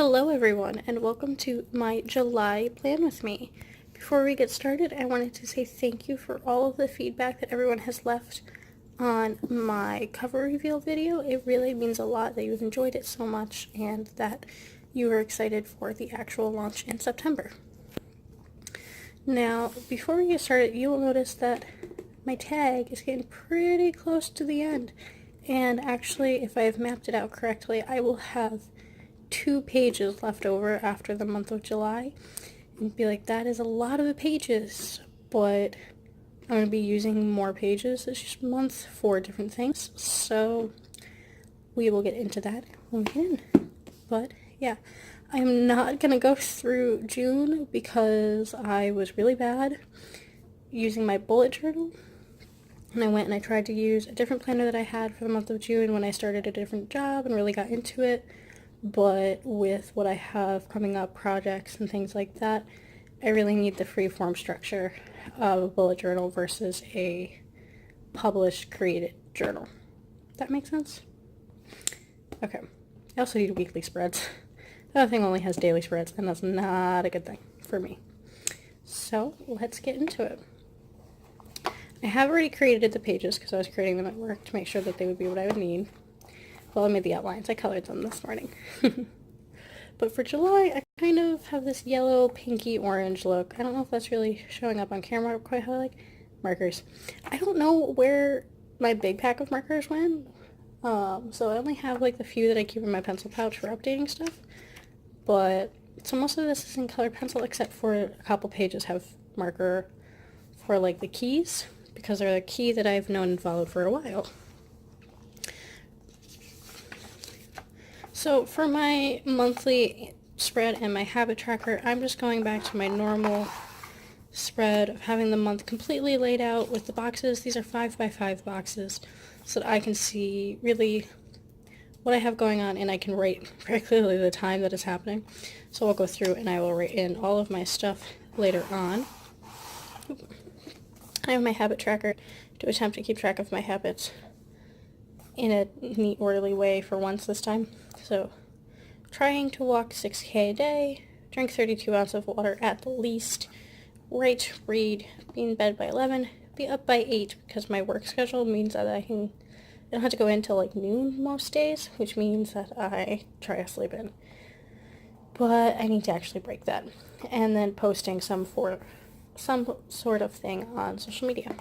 Hello everyone, and welcome to my July plan with me. Before we get started, I wanted to say thank you for all of the feedback that everyone has left on my cover reveal video. It really means a lot that you've enjoyed it so much and that you are excited for the actual launch in September. Now, before we get started, you will notice that my tag is getting pretty close to the end. And actually, if I have mapped it out correctly, I will have 2 pages left over after the month of July. And be like, that is a lot of pages, but I'm going to be using more pages this month for different things. So we will get into that when we get in. But yeah, I'm not going to go through June because I was really bad using my bullet journal. And I went and I tried to use a different planner that I had for the month of June when I started a different job and really got into it. But with what I have coming up, projects and things like that, I really need the free-form structure of a bullet journal versus a published, created journal. That makes sense? Okay. I also need weekly spreads. The other thing only has daily spreads, and that's not a good thing for me. So, let's get into it. I have already created the pages because I was creating them at work to make sure that they would be what I would need. Well, I made the outlines. I colored them this morning. But for July, I kind of have this yellow, pinky, orange look. I don't know if that's really showing up on camera quite how I like. Markers. I don't know where my big pack of markers went. So I only have like the few that I keep in my pencil pouch for updating stuff. But, so most of this is in colored pencil except for a couple pages have marker for like the keys, because they're the key that I've known and followed for a while. So for my monthly spread and my habit tracker, I'm just going back to my normal spread of having the month completely laid out with the boxes. These are 5x5 boxes so that I can see really what I have going on and I can write very clearly the time that is happening. So I'll go through and I will write in all of my stuff later on. I have my habit tracker to attempt to keep track of my habits in a neat, orderly way for once this time. So, trying to walk 6K a day, drink 32 ounces of water at the least, write, read, be in bed by 11, be up by 8 because my work schedule means that I don't have to go in till like noon most days, which means that I try to sleep in. But I need to actually break that. And then posting some sort of thing on social media.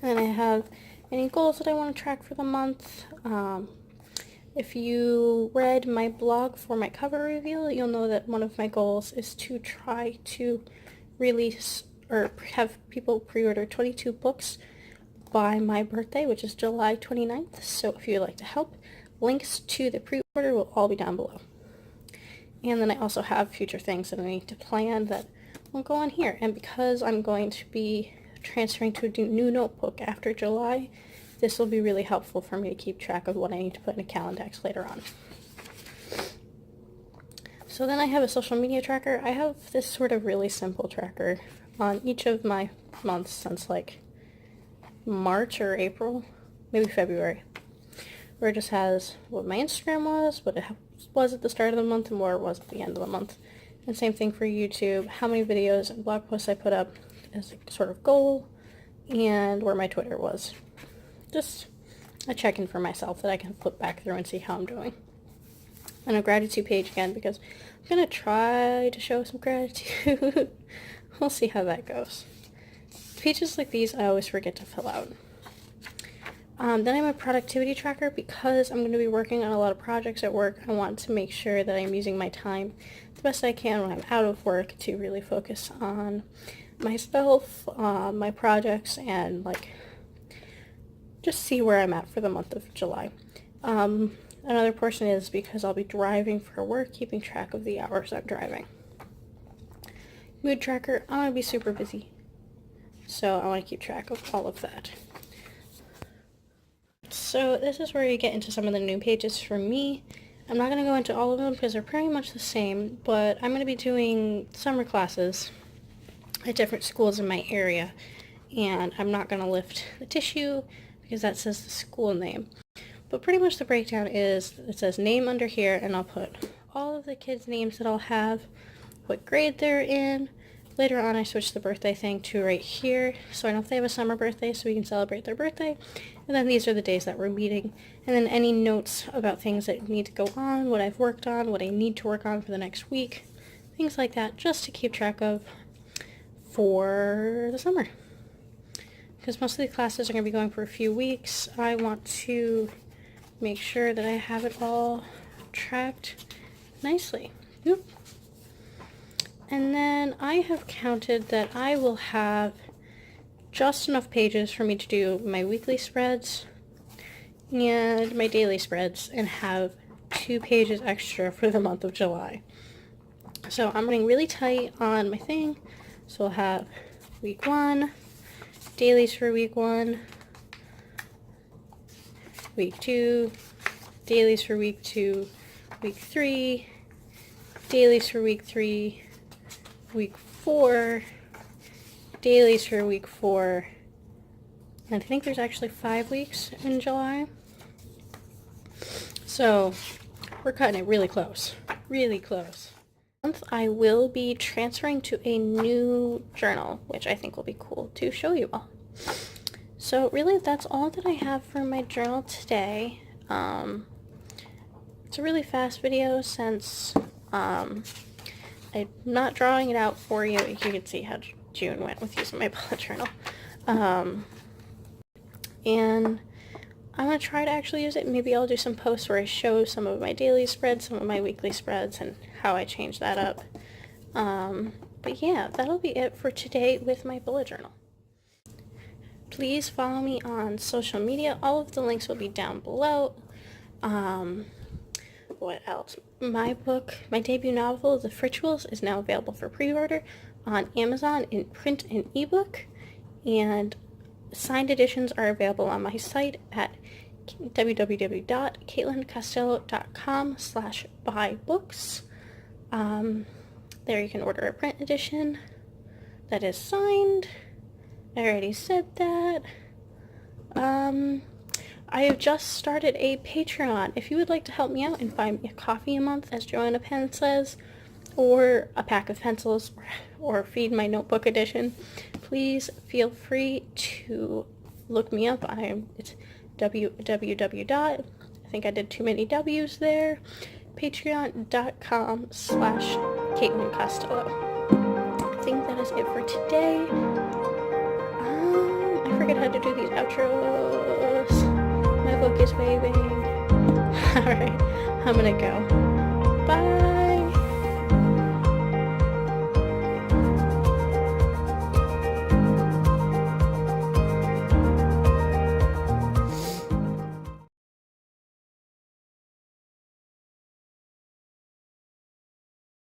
And I have any goals that I want to track for the month. If you read my blog for my cover reveal, you'll know that one of my goals is to try to release or have people pre-order 22 books by my birthday, which is July 29th. So if you'd like to help, links to the pre-order will all be down below. And then I also have future things that I need to plan that will go on here. And because I'm going to be transferring to a new notebook after July, this will be really helpful for me to keep track of what I need to put in a Calendex later on. So then I have a social media tracker. I have this sort of really simple tracker on each of my months since like March or April, maybe February, where it just has what my Instagram was, what it was at the start of the month, and where it was at the end of the month. And same thing for YouTube, how many videos and blog posts I put up as a sort of goal, and where my Twitter was. Just a check-in for myself that I can flip back through and see how I'm doing. And a gratitude page again, because I'm going to try to show some gratitude. We'll see how that goes. Pages like these I always forget to fill out. Then I have a productivity tracker because I'm going to be working on a lot of projects at work. I want to make sure that I'm using my time the best I can when I'm out of work to really focus on myself, my projects, and like just see where I'm at for the month of July. Another portion is because I'll be driving for work, keeping track of the hours I'm driving. Mood tracker, I want to be super busy, so I want to keep track of all of that. So this is where you get into some of the new pages for me. I'm not going to go into all of them because they're pretty much the same, but I'm going to be doing summer classes at different schools in my area, and I'm not going to lift the tissue because that says the school name. But pretty much the breakdown is, it says name under here, and I'll put all of the kids' names that I'll have, what grade they're in. Later on, I switched the birthday thing to right here, so I know if they have a summer birthday, so we can celebrate their birthday. And then these are the days that we're meeting. And then any notes about things that need to go on, what I've worked on, what I need to work on for the next week, things like that, just to keep track of for the summer. Because most of the classes are going to be going for a few weeks, I want to make sure that I have it all tracked nicely. Oop. And then I have counted that I will have just enough pages for me to do my weekly spreads and my daily spreads, and have 2 pages extra for the month of July. So I'm running really tight on my thing. So I'll have week 1, dailies for week 1, week 2, dailies for week 2, week 3, dailies for week 3, week 4, dailies for week 4, and I think there's actually 5 weeks in July. So we're cutting it really close, really close. Month I will be transferring to a new journal, which I think will be cool to show you all. So really that's all that I have for my journal today. It's a really fast video since I'm not drawing it out for you. You can see how June went with using my bullet journal. And I'm going to try to actually use it. Maybe I'll do some posts where I show some of my daily spreads, some of my weekly spreads, and how I change that up. But yeah, that'll be it for today with my bullet journal. Please follow me on social media. All of the links will be down below. What else? My book, my debut novel, The Rituals, is now available for pre-order on Amazon in print and ebook, and signed editions are available on my site at www.katelyncostello.com/buybooks. There you can order a print edition that is signed. I already said that. I have just started a Patreon. If you would like to help me out and buy me a coffee a month, as Joanna Penn says, or a pack of pencils, or feed my notebook edition, please feel free to look me up. It's www. I think I did too many W's there. Patreon.com/Katelyn Costello. I think that is it for today. I forget how to do these outros. My book is waving. Alright, I'm gonna go. Bye!